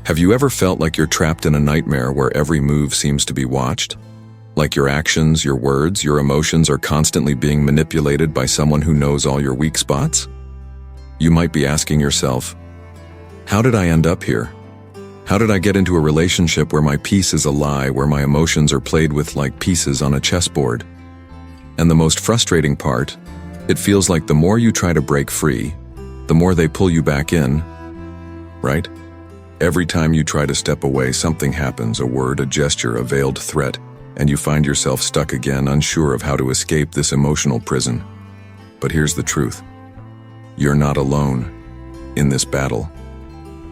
Have you ever felt like you're trapped in a nightmare where every move seems to be watched? Like your actions, your words, your emotions are constantly being manipulated by someone who knows all your weak spots? You might be asking yourself, how did I end up here? How did I get into a relationship where my peace is a lie, where my emotions are played with like pieces on a chessboard? And the most frustrating part, it feels like the more you try to break free, the more they pull you back in, right? Every time you try to step away, something happens, a word, a gesture, a veiled threat, and you find yourself stuck again, unsure of how to escape this emotional prison. But here's the truth. You're not alone in this battle.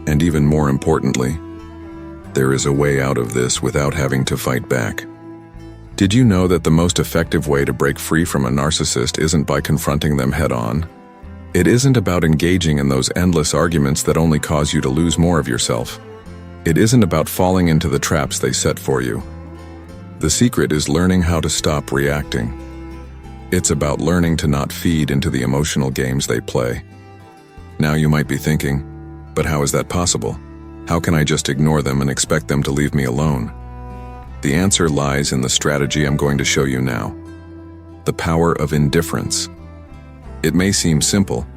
And even more importantly, there is a way out of this without having to fight back. Did you know that the most effective way to break free from a narcissist isn't by confronting them head-on? It isn't about engaging in those endless arguments that only cause you to lose more of yourself. It isn't about falling into the traps they set for you. The secret is learning how to stop reacting. It's about learning to not feed into the emotional games they play. Now you might be thinking, but how is that possible? How can I just ignore them and expect them to leave me alone? The answer lies in the strategy I'm going to show you now. The power of indifference. It may seem simple,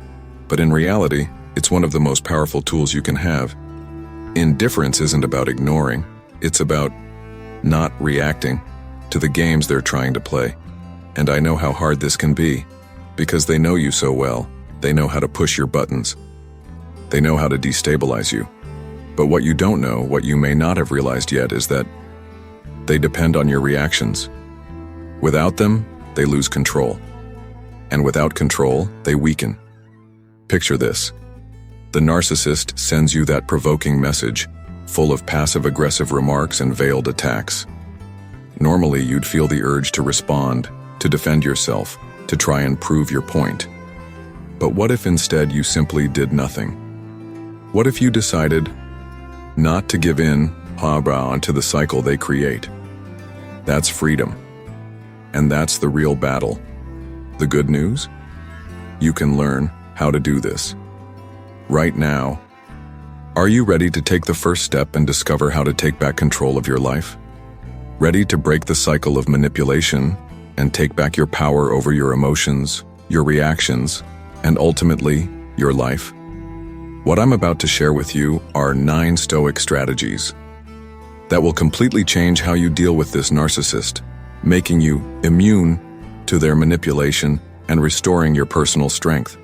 but in reality, it's one of the most powerful tools you can have. Indifference isn't about ignoring, it's about not reacting to the games they're trying to play. And I know how hard this can be, because they know you so well. They know how to push your buttons. They know how to destabilize you. But what you don't know, what you may not have realized yet, is that they depend on your reactions. Without them, they lose control. And without control, they weaken. Picture this. The narcissist sends you that provoking message, full of passive-aggressive remarks and veiled attacks. Normally, you'd feel the urge to respond, to defend yourself, to try and prove your point. But what if instead you simply did nothing? What if you decided not to give in onto the cycle they create? That's freedom. And that's the real battle. The good news? You can learn how to do this. Right now. Are you ready to take the first step and discover how to take back control of your life? Ready to break the cycle of manipulation and take back your power over your emotions, your reactions, and ultimately, your life? What I'm about to share with you are 9 stoic strategies that will completely change how you deal with this narcissist, making you immune to their manipulation and restoring your personal strength.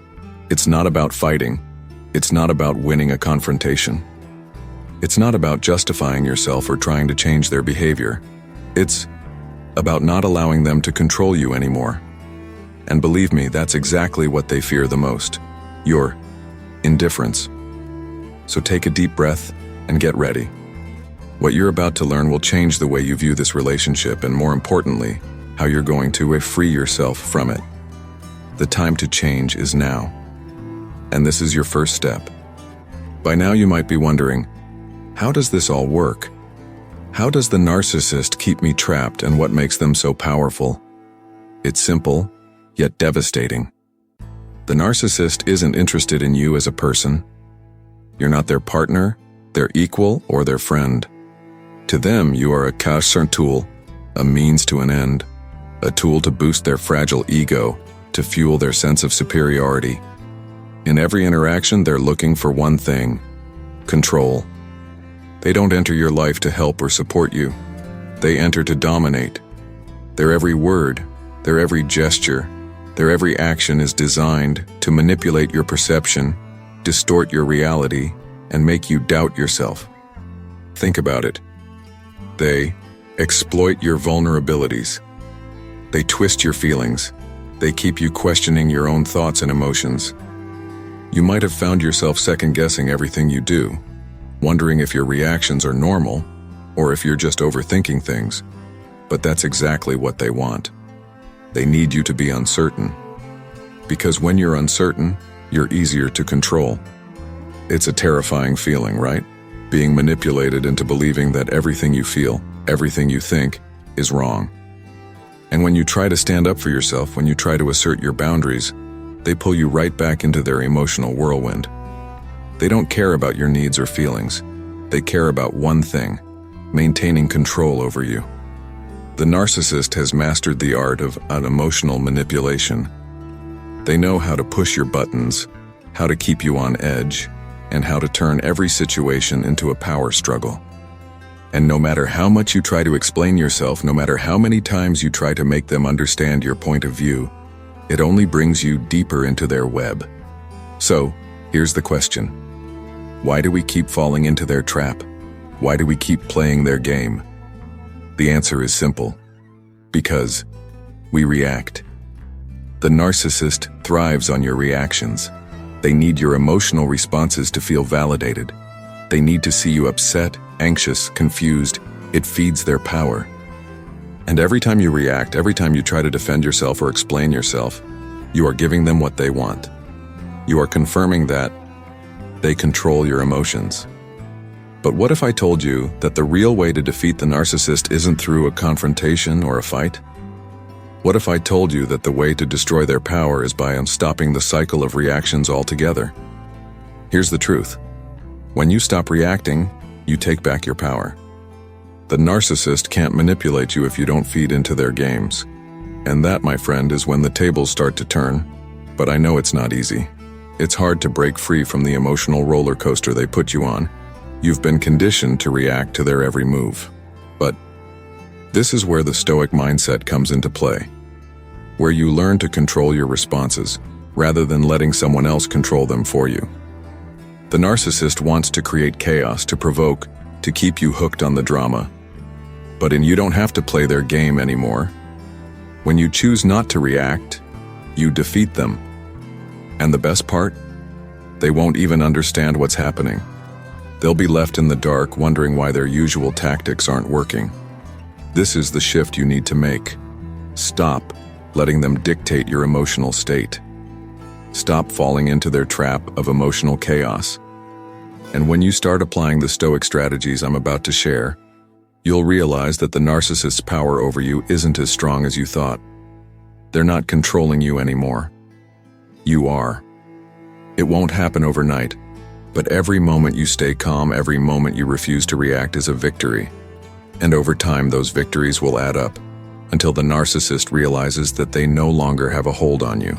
It's not about fighting. It's not about winning a confrontation. It's not about justifying yourself or trying to change their behavior. It's about not allowing them to control you anymore. And believe me, that's exactly what they fear the most. Your indifference. So take a deep breath and get ready. What you're about to learn will change the way you view this relationship and, more importantly, how you're going to free yourself from it. The time to change is now. And this is your first step. By now you might be wondering, how does this all work? How does the narcissist keep me trapped, and what makes them so powerful? It's simple, yet devastating. The narcissist isn't interested in you as a person. You're not their partner, their equal, or their friend. To them, you are a cash tool, a means to an end, a tool to boost their fragile ego, to fuel their sense of superiority. In every interaction, they're looking for one thing: control. They don't enter your life to help or support you. They enter to dominate. Their every word, their every gesture, their every action is designed to manipulate your perception, distort your reality, and make you doubt yourself. Think about it. They exploit your vulnerabilities. They twist your feelings. They keep you questioning your own thoughts and emotions. You might have found yourself second-guessing everything you do, wondering if your reactions are normal or if you're just overthinking things. But that's exactly what they want. They need you to be uncertain. Because when you're uncertain, you're easier to control. It's a terrifying feeling, right? Being manipulated into believing that everything you feel, everything you think, is wrong. And when you try to stand up for yourself, when you try to assert your boundaries, they pull you right back into their emotional whirlwind. They don't care about your needs or feelings. They care about one thing: maintaining control over you. The narcissist has mastered the art of emotional manipulation. They know how to push your buttons, how to keep you on edge, and how to turn every situation into a power struggle. And no matter how much you try to explain yourself, no matter how many times you try to make them understand your point of view, it only brings you deeper into their web. So, here's the question. Why do we keep falling into their trap? Why do we keep playing their game? The answer is simple. Because we react. The narcissist thrives on your reactions. They need your emotional responses to feel validated. They need to see you upset, anxious, confused. It feeds their power. And every time you react, every time you try to defend yourself or explain yourself, you are giving them what they want. You are confirming that they control your emotions. But what if I told you that the real way to defeat the narcissist isn't through a confrontation or a fight? What if I told you that the way to destroy their power is by stopping the cycle of reactions altogether? Here's the truth. When you stop reacting, you take back your power. The narcissist can't manipulate you if you don't feed into their games. And that, my friend, is when the tables start to turn. But I know it's not easy. It's hard to break free from the emotional roller coaster they put you on. You've been conditioned to react to their every move. But this is where the stoic mindset comes into play, where you learn to control your responses rather than letting someone else control them for you. The narcissist wants to create chaos, to provoke, to keep you hooked on the drama. But you don't have to play their game anymore. When you choose not to react, you defeat them. And the best part? They won't even understand what's happening. They'll be left in the dark, wondering why their usual tactics aren't working. This is the shift you need to make. Stop letting them dictate your emotional state. Stop falling into their trap of emotional chaos. And when you start applying the stoic strategies I'm about to share, you'll realize that the narcissist's power over you isn't as strong as you thought. They're not controlling you anymore. You are. It won't happen overnight, but every moment you stay calm, every moment you refuse to react is a victory. And over time, those victories will add up until the narcissist realizes that they no longer have a hold on you.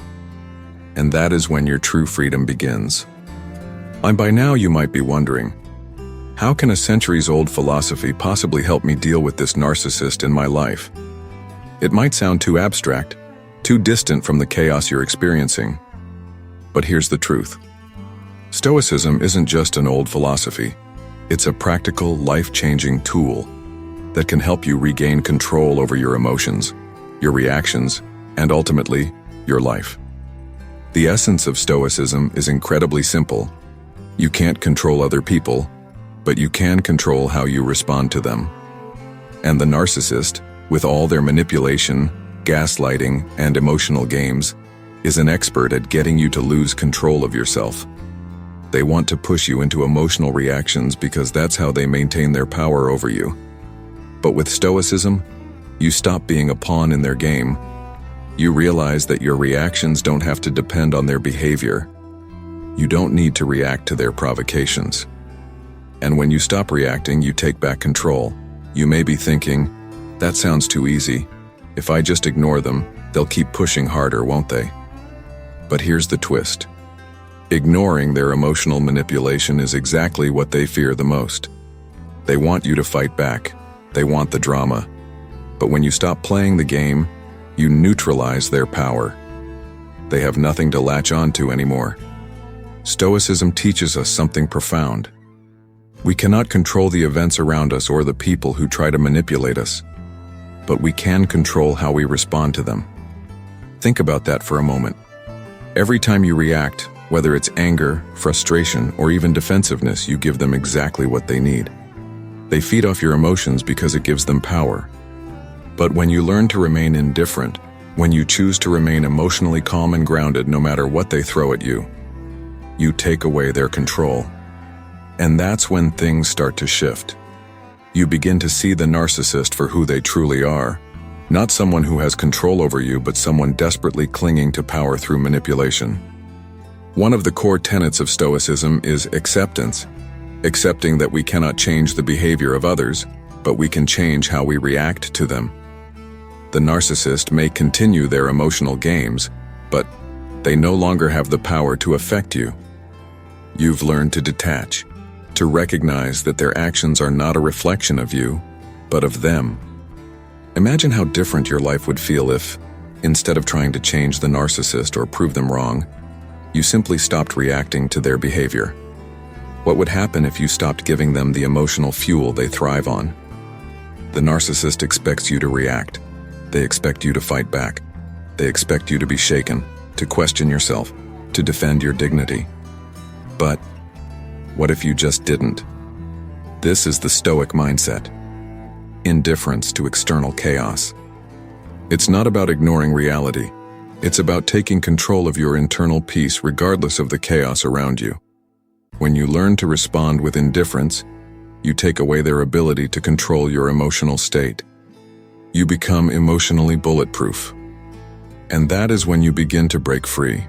And that is when your true freedom begins. And by now you might be wondering, how can a centuries-old philosophy possibly help me deal with this narcissist in my life? It might sound too abstract, too distant from the chaos you're experiencing. But here's the truth. Stoicism isn't just an old philosophy. It's a practical, life-changing tool that can help you regain control over your emotions, your reactions, and ultimately, your life. The essence of Stoicism is incredibly simple. You can't control other people, but you can control how you respond to them. And the narcissist, with all their manipulation, gaslighting, and emotional games, is an expert at getting you to lose control of yourself. They want to push you into emotional reactions because that's how they maintain their power over you. But with Stoicism, you stop being a pawn in their game. You realize that your reactions don't have to depend on their behavior. You don't need to react to their provocations. And when you stop reacting, you take back control. You may be thinking, that sounds too easy. If I just ignore them, they'll keep pushing harder, won't they? But here's the twist. Ignoring their emotional manipulation is exactly what they fear the most. They want you to fight back. They want the drama. But when you stop playing the game, you neutralize their power. They have nothing to latch onto anymore. Stoicism teaches us something profound. We cannot control the events around us or the people who try to manipulate us, but we can control how we respond to them. Think about that for a moment. Every time you react, whether it's anger, frustration, or even defensiveness, you give them exactly what they need. They feed off your emotions because it gives them power. But when you learn to remain indifferent, when you choose to remain emotionally calm and grounded no matter what they throw at you, you take away their control. And that's when things start to shift. You begin to see the narcissist for who they truly are. Not someone who has control over you, but someone desperately clinging to power through manipulation. One of the core tenets of Stoicism is acceptance. accepting that we cannot change the behavior of others, but we can change how we react to them. The narcissist may continue their emotional games, but they no longer have the power to affect you. You've learned to detach, to recognize that their actions are not a reflection of you, but of them. Imagine how different your life would feel if, instead of trying to change the narcissist or prove them wrong, you simply stopped reacting to their behavior. What would happen if you stopped giving them the emotional fuel they thrive on? The narcissist expects you to react. They expect you to fight back. They expect you to be shaken, to question yourself, to defend your dignity. But what if you just didn't? This is the Stoic mindset. Indifference to external chaos. It's not about ignoring reality. It's about taking control of your internal peace regardless of the chaos around you. When you learn to respond with indifference, you take away their ability to control your emotional state. You become emotionally bulletproof. And that is when you begin to break free.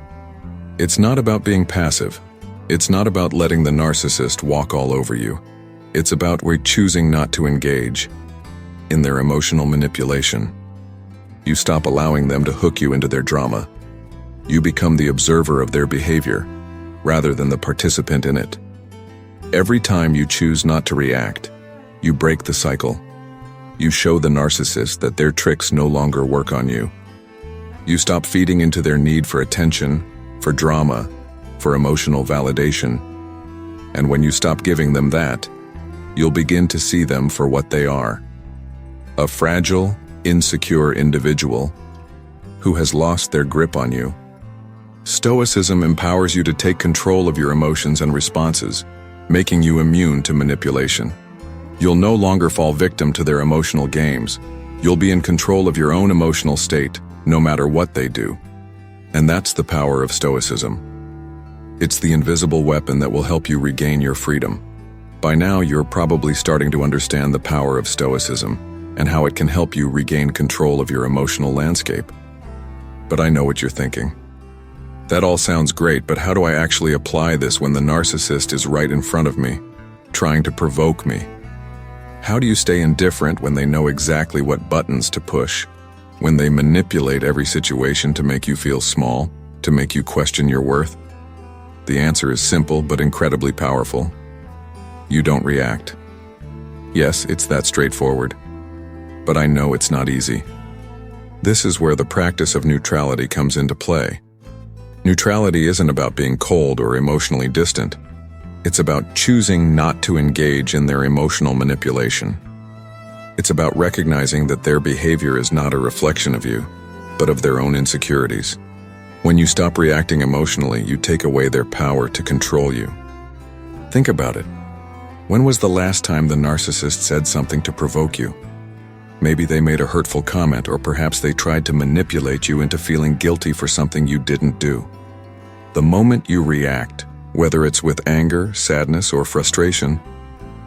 It's not about being passive. It's not about letting the narcissist walk all over you. It's about choosing not to engage in their emotional manipulation. You stop allowing them to hook you into their drama. You become the observer of their behavior, rather than the participant in it. Every time you choose not to react, you break the cycle. You show the narcissist that their tricks no longer work on you. You stop feeding into their need for attention, for drama, for emotional validation. And when you stop giving them that, you'll begin to see them for what they are. A fragile, insecure individual who has lost their grip on you. Stoicism empowers you to take control of your emotions and responses, making you immune to manipulation. You'll no longer fall victim to their emotional games. You'll be in control of your own emotional state, no matter what they do. And that's the power of Stoicism. It's the invisible weapon that will help you regain your freedom. By now, you're probably starting to understand the power of Stoicism and how it can help you regain control of your emotional landscape. But I know what you're thinking. That all sounds great, but how do I actually apply this when the narcissist is right in front of me, trying to provoke me? How do you stay indifferent when they know exactly what buttons to push, when they manipulate every situation to make you feel small, to make you question your worth? The answer is simple but incredibly powerful. You don't react. Yes, it's that straightforward. But I know it's not easy. This is where the practice of neutrality comes into play. Neutrality isn't about being cold or emotionally distant. It's about choosing not to engage in their emotional manipulation. It's about recognizing that their behavior is not a reflection of you, but of their own insecurities. When you stop reacting emotionally, you take away their power to control you. Think about it. When was the last time the narcissist said something to provoke you? Maybe they made a hurtful comment, or perhaps they tried to manipulate you into feeling guilty for something you didn't do. The moment you react, whether it's with anger, sadness, or frustration,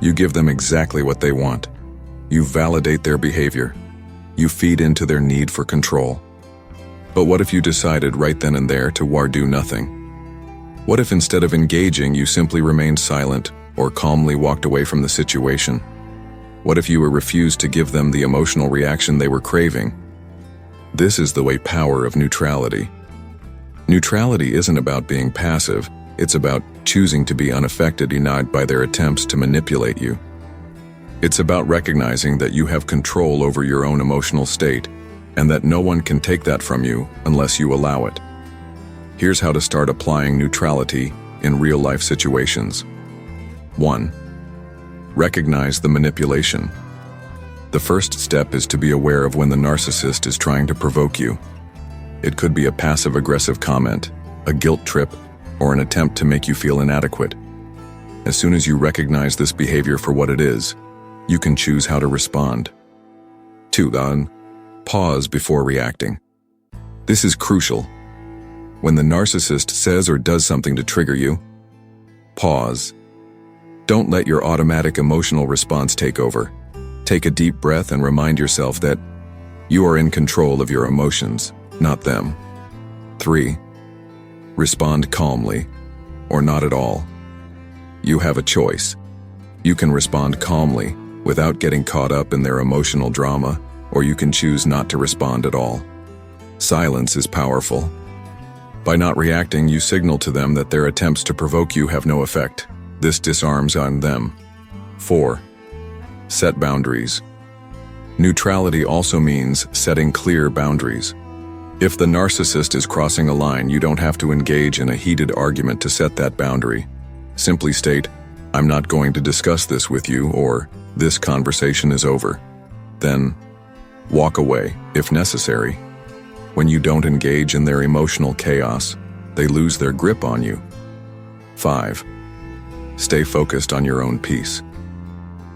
you give them exactly what they want. You validate their behavior. You feed into their need for control. But what if you decided right then and there to do nothing? What if instead of engaging, you simply remained silent or calmly walked away from the situation? What if you refused to give them the emotional reaction they were craving? This is the power of neutrality. Neutrality isn't about being passive. It's about choosing to be unaffected, denied by their attempts to manipulate you. It's about recognizing that you have control over your own emotional state, and that no one can take that from you unless you allow it. Here's how to start applying neutrality in real-life situations. 1. Recognize the manipulation. The first step is to be aware of when the narcissist is trying to provoke you. It could be a passive-aggressive comment, a guilt trip, or an attempt to make you feel inadequate. As soon as you recognize this behavior for what it is, you can choose how to respond. 2. Pause before reacting. This is crucial. When the narcissist says or does something to trigger you, pause. Don't let your automatic emotional response take over. Take a deep breath and remind yourself that you are in control of your emotions, not them. 3. Respond calmly, or not at all. You have a choice. You can respond calmly, without getting caught up in their emotional drama, or you can choose not to respond at all. Silence is powerful. By not reacting, you signal to them that their attempts to provoke you have no effect. This disarms on them. 4. Set boundaries. Neutrality also means setting clear boundaries. If the narcissist is crossing a line, you don't have to engage in a heated argument to set that boundary. Simply state, "I'm not going to discuss this with you," or "This conversation is over." Then, walk away, if necessary. When you don't engage in their emotional chaos, they lose their grip on you. 5. Stay focused on your own peace.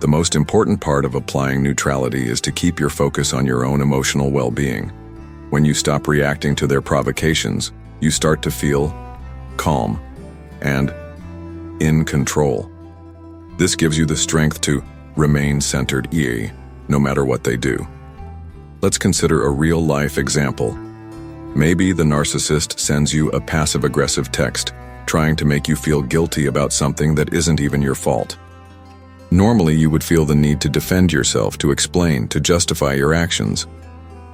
The most important part of applying neutrality is to keep your focus on your own emotional well-being. When you stop reacting to their provocations, you start to feel calm and in control. This gives you the strength to remain centered, no matter what they do. Let's consider a real-life example. Maybe the narcissist sends you a passive-aggressive text, trying to make you feel guilty about something that isn't even your fault. Normally, you would feel the need to defend yourself, to explain, to justify your actions.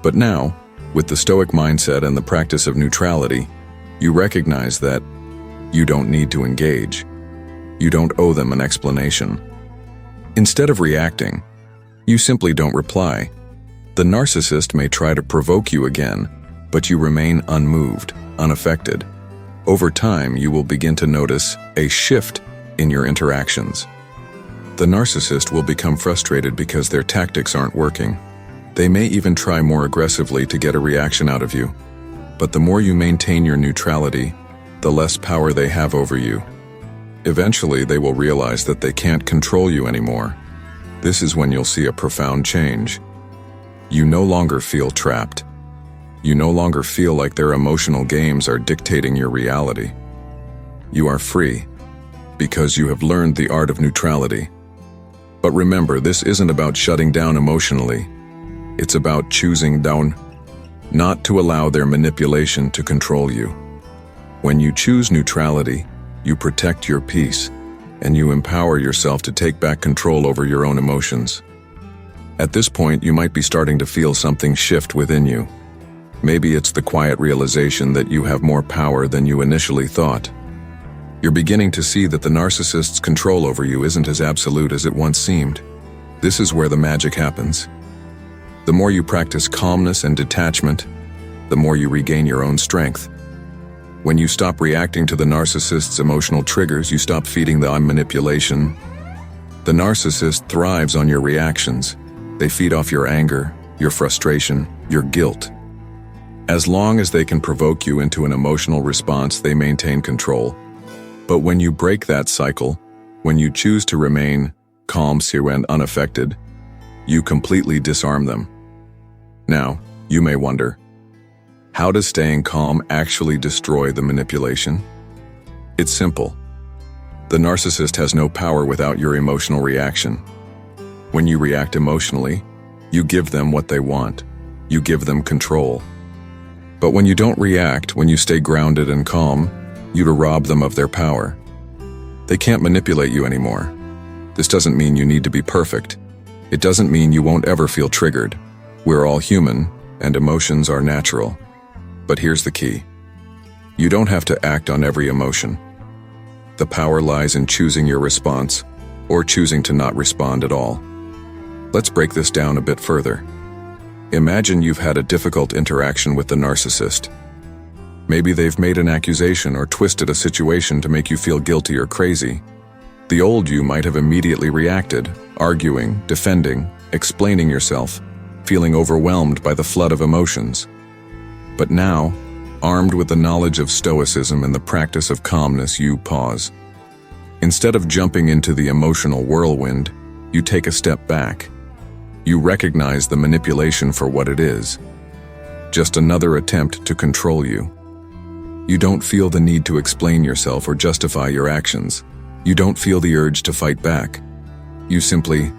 But now, with the stoic mindset and the practice of neutrality, you recognize that you don't need to engage. You don't owe them an explanation. Instead of reacting, you simply don't reply. The narcissist may try to provoke you again, but you remain unmoved, unaffected. Over time, you will begin to notice a shift in your interactions. The narcissist will become frustrated because their tactics aren't working. They may even try more aggressively to get a reaction out of you. But the more you maintain your neutrality, the less power they have over you. Eventually, they will realize that they can't control you anymore. This is when you'll see a profound change. You no longer feel trapped. You no longer feel like their emotional games are dictating your reality. You are free, because you have learned the art of neutrality. But remember, this isn't about shutting down emotionally. It's about choosing down, not to allow their manipulation to control you. When you choose neutrality, you protect your peace, and you empower yourself to take back control over your own emotions. At this point, you might be starting to feel something shift within you. Maybe it's the quiet realization that you have more power than you initially thought. You're beginning to see that the narcissist's control over you isn't as absolute as it once seemed. This is where the magic happens. The more you practice calmness and detachment, the more you regain your own strength. When you stop reacting to the narcissist's emotional triggers, you stop feeding the manipulation. The narcissist thrives on your reactions. They feed off your anger, your frustration, your guilt. As long as they can provoke you into an emotional response, they maintain control. But when you break that cycle, when you choose to remain calm, and unaffected, you completely disarm them. Now, you may wonder, how does staying calm actually destroy the manipulation? It's simple. The narcissist has no power without your emotional reaction. When you react emotionally, you give them what they want. You give them control. But when you don't react, when you stay grounded and calm, you rob them of their power. They can't manipulate you anymore. This doesn't mean you need to be perfect. It doesn't mean you won't ever feel triggered. We're all human, and emotions are natural. But here's the key. You don't have to act on every emotion. The power lies in choosing your response, or choosing to not respond at all. Let's break this down a bit further. Imagine you've had a difficult interaction with the narcissist. Maybe they've made an accusation or twisted a situation to make you feel guilty or crazy. The old you might have immediately reacted, arguing, defending, explaining yourself, feeling overwhelmed by the flood of emotions. But now, armed with the knowledge of stoicism and the practice of calmness, you pause. Instead of jumping into the emotional whirlwind, you take a step back. You recognize the manipulation for what it is. Just another attempt to control you. You don't feel the need to explain yourself or justify your actions. You don't feel the urge to fight back. You simply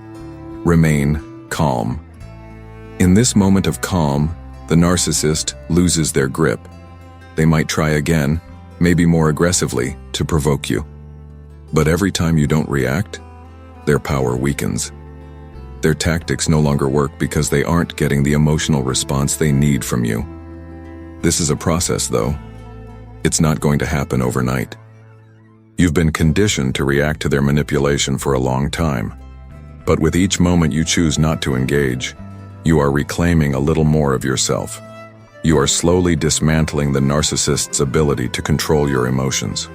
remain calm. In this moment of calm, the narcissist loses their grip. They might try again, maybe more aggressively, to provoke you. But every time you don't react, their power weakens. Their tactics no longer work because they aren't getting the emotional response they need from you. This is a process, though. It's not going to happen overnight. You've been conditioned to react to their manipulation for a long time. But with each moment you choose not to engage, you are reclaiming a little more of yourself. You are slowly dismantling the narcissist's ability to control your emotions.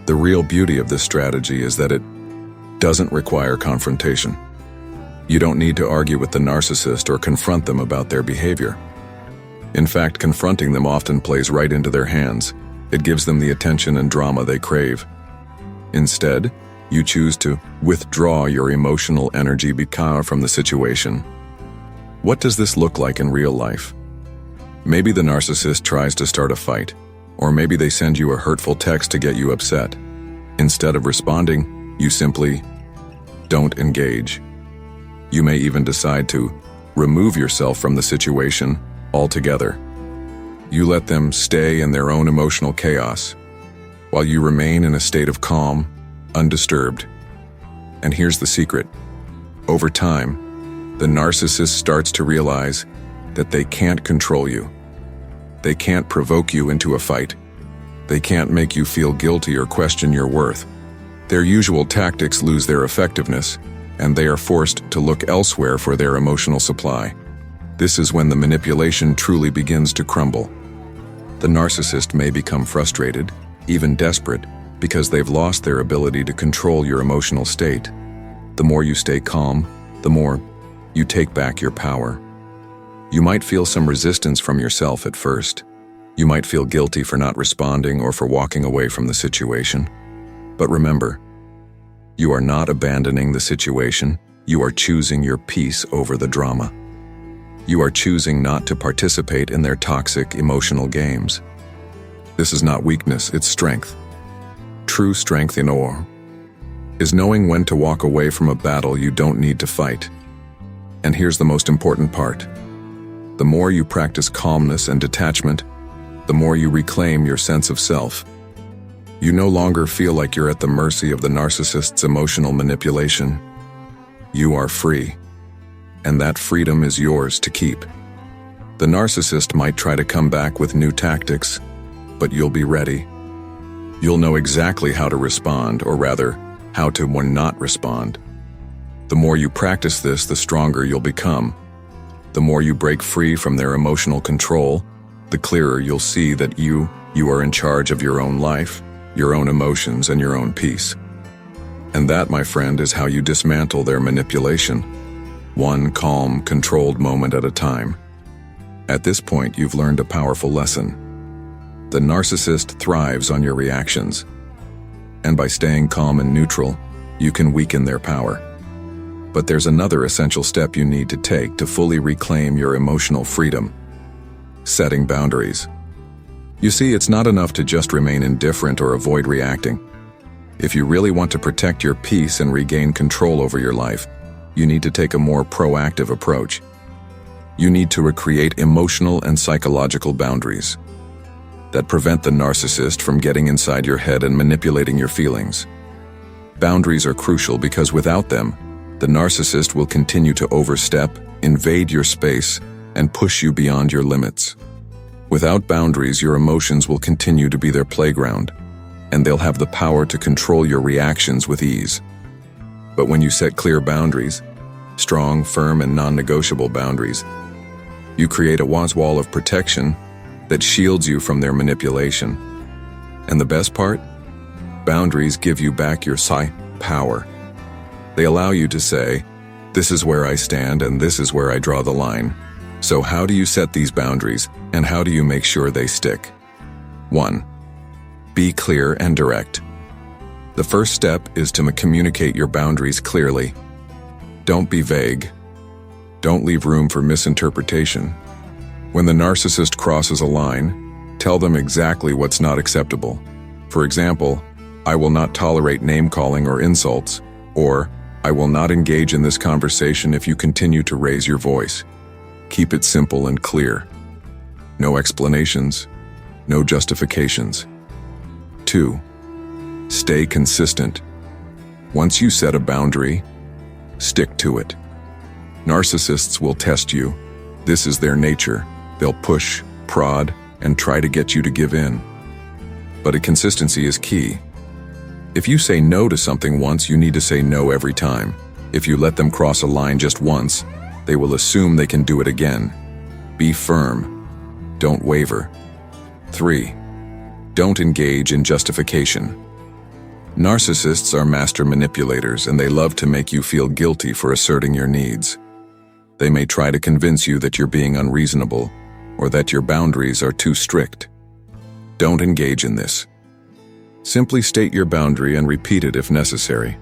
The real beauty of this strategy is that it doesn't require confrontation. You don't need to argue with the narcissist or confront them about their behavior. In fact, confronting them often plays right into their hands. It gives them the attention and drama they crave. Instead, you choose to withdraw your emotional energy from the situation. What does this look like in real life? Maybe the narcissist tries to start a fight, or maybe they send you a hurtful text to get you upset. Instead of responding, you simply don't engage. You may even decide to remove yourself from the situation altogether. You let them stay in their own emotional chaos, while you remain in a state of calm, undisturbed. And here's the secret. Over time, the narcissist starts to realize that they can't control you. They can't provoke you into a fight. They can't make you feel guilty or question your worth. Their usual tactics lose their effectiveness, and they are forced to look elsewhere for their emotional supply. This is when the manipulation truly begins to crumble. The narcissist may become frustrated, even desperate, because they've lost their ability to control your emotional state. The more you stay calm, the more you take back your power. You might feel some resistance from yourself at first. You might feel guilty for not responding or for walking away from the situation. But remember, you are not abandoning the situation. You are choosing your peace over the drama. You are choosing not to participate in their toxic emotional games. This is not weakness, it's strength. True strength in war is knowing when to walk away from a battle you don't need to fight. And here's the most important part. The more you practice calmness and detachment, the more you reclaim your sense of self. You no longer feel like you're at the mercy of the narcissist's emotional manipulation. You are free, and that freedom is yours to keep. The narcissist might try to come back with new tactics, but you'll be ready. You'll know exactly how to respond, or rather, how to not respond. The more you practice this, the stronger you'll become. The more you break free from their emotional control, the clearer you'll see that you are in charge of your own life, your own emotions, and your own peace. And that, my friend, is how you dismantle their manipulation, one calm, controlled moment at a time. At this point, you've learned a powerful lesson. The narcissist thrives on your reactions, and by staying calm and neutral, you can weaken their power. But there's another essential step you need to take to fully reclaim your emotional freedom: setting boundaries. You see, it's not enough to just remain indifferent or avoid reacting. If you really want to protect your peace and regain control over your life, you need to take a more proactive approach. You need to recreate emotional and psychological boundaries that prevent the narcissist from getting inside your head and manipulating your feelings. Boundaries are crucial because without them, the narcissist will continue to overstep, invade your space, and push you beyond your limits. Without boundaries, your emotions will continue to be their playground, and they'll have the power to control your reactions with ease. But when you set clear boundaries, strong, firm, and non-negotiable boundaries, you create a wall of protection that shields you from their manipulation. And the best part? Boundaries give you back your power. They allow you to say, "This is where I stand and this is where I draw the line." So how do you set these boundaries, and how do you make sure they stick? 1. Be clear and direct. The first step is to communicate your boundaries clearly. Don't be vague. Don't leave room for misinterpretation. When the narcissist crosses a line, tell them exactly what's not acceptable. For example, "I will not tolerate name-calling or insults," or "I will not engage in this conversation if you continue to raise your voice." Keep it simple and clear. No explanations, no justifications. 2. Stay consistent. Once you set a boundary, stick to it. Narcissists will test you. This is their nature. They'll push, prod, and try to get you to give in. But consistency is key. If you say no to something once, you need to say no every time. If you let them cross a line just once, they will assume they can do it again. Be firm. Don't waver. 3. Don't engage in justification. Narcissists are master manipulators, and they love to make you feel guilty for asserting your needs. They may try to convince you that you're being unreasonable or that your boundaries are too strict. Don't engage in this. Simply state your boundary and repeat it if necessary.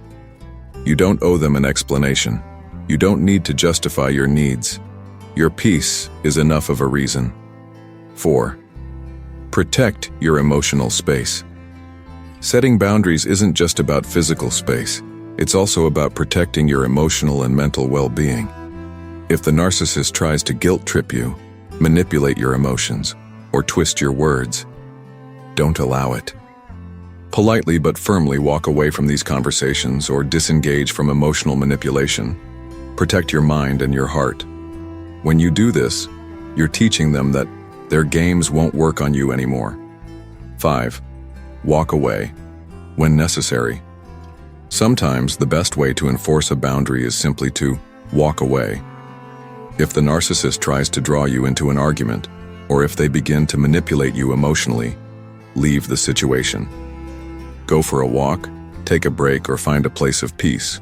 You don't owe them an explanation. You don't need to justify your needs. Your peace is enough of a reason. 4. Protect your emotional space. Setting boundaries isn't just about physical space. It's also about protecting your emotional and mental well-being. If the narcissist tries to guilt trip you, manipulate your emotions, or twist your words, don't allow it. Politely but firmly walk away from these conversations or disengage from emotional manipulation. Protect your mind and your heart. When you do this, you're teaching them that their games won't work on you anymore. 5. Walk away when necessary. Sometimes the best way to enforce a boundary is simply to walk away. If the narcissist tries to draw you into an argument, or if they begin to manipulate you emotionally, leave the situation. Go for a walk, take a break, or find a place of peace.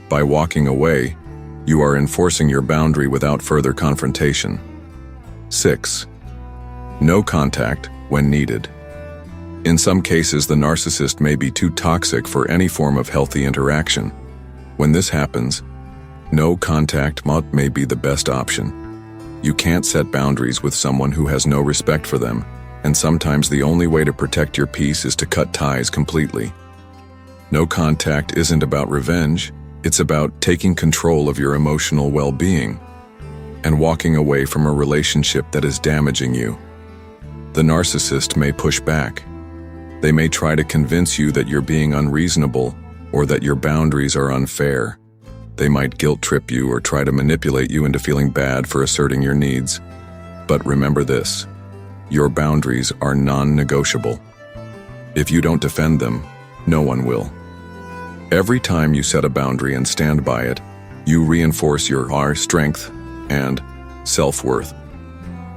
By walking away, you are enforcing your boundary without further confrontation. 6. No contact when needed. In some cases, the narcissist may be too toxic for any form of healthy interaction. When this happens, no contact may be the best option. You can't set boundaries with someone who has no respect for them, and sometimes the only way to protect your peace is to cut ties completely. No contact isn't about revenge, it's about taking control of your emotional well-being and walking away from a relationship that is damaging you. The narcissist may push back. They may try to convince you that you're being unreasonable or that your boundaries are unfair. They might guilt trip you or try to manipulate you into feeling bad for asserting your needs. But remember this: your boundaries are non-negotiable. If you don't defend them, no one will. Every time you set a boundary and stand by it, you reinforce your strength and self-worth.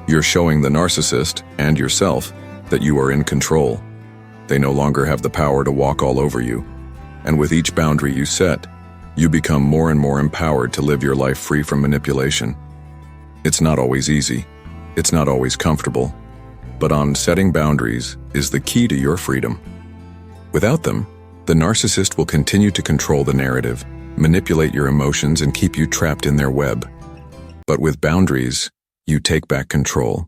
You're showing the narcissist and yourself that you are in control. They no longer have the power to walk all over you. And with each boundary you set, you become more and more empowered to live your life free from manipulation. It's not always easy. It's not always comfortable. But setting boundaries is the key to your freedom. Without them, the narcissist will continue to control the narrative, manipulate your emotions, and keep you trapped in their web. But with boundaries, you take back control.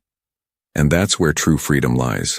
And that's where true freedom lies.